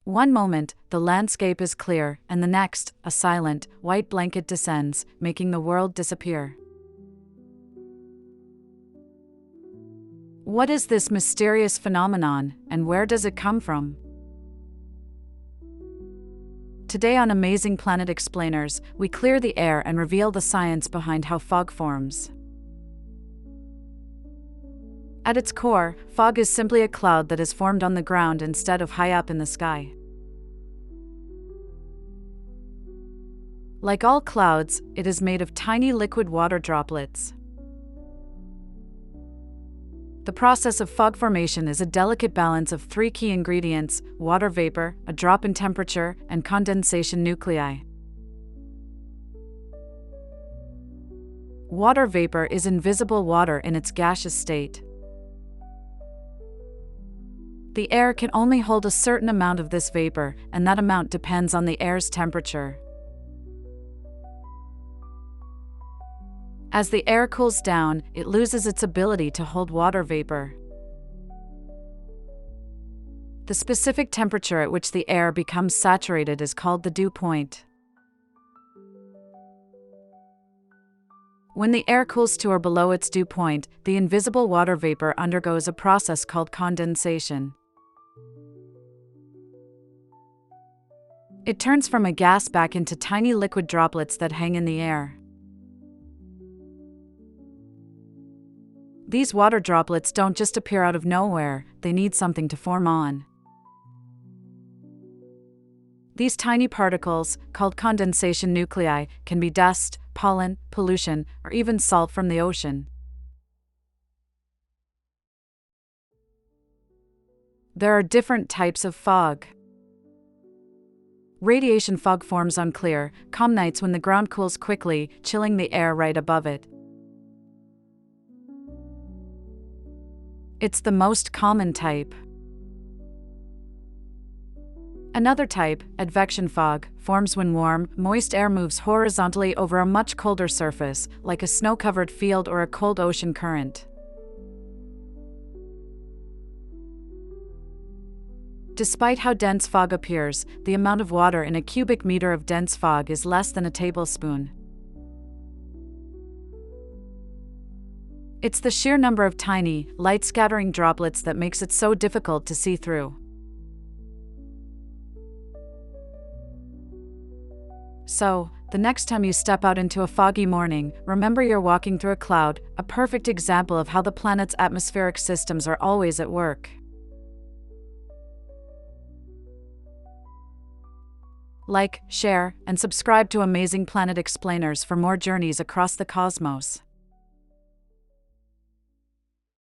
One moment, the landscape is clear, and the next, a silent, white blanket descends, making the world disappear. What is this mysterious phenomenon, and where does it come from? Today on Amazing Planet Explainers, we clear the air and reveal the science behind how fog forms. At its core, fog is simply a cloud that is formed on the ground instead of high up in the sky. Like all clouds, it is made of tiny liquid water droplets. The process of fog formation is a delicate balance of three key ingredients: water vapor, a drop in temperature, and condensation nuclei. Water vapor is invisible water in its gaseous state. The air can only hold a certain amount of this vapor, and that amount depends on the air's temperature. As the air cools down, it loses its ability to hold water vapor. The specific temperature at which the air becomes saturated is called the dew point. When the air cools to or below its dew point, the invisible water vapor undergoes a process called condensation. It turns from a gas back into tiny liquid droplets that hang in the air. These water droplets don't just appear out of nowhere, they need something to form on. These tiny particles, called condensation nuclei, can be dust, pollen, pollution, or even salt from the ocean. There are different types of fog. Radiation fog forms on clear, calm nights when the ground cools quickly, chilling the air right above it. It's the most common type. Another type, advection fog, forms when warm, moist air moves horizontally over a much colder surface, like a snow-covered field or a cold ocean current. Despite how dense fog appears, the amount of water in a cubic meter of dense fog is less than a tablespoon. It's the sheer number of tiny, light-scattering droplets that makes it so difficult to see through. So, the next time you step out into a foggy morning, remember you're walking through a cloud, a perfect example of how the planet's atmospheric systems are always at work. Like, share, and subscribe to Amazing Planet Explainers for more journeys across the cosmos.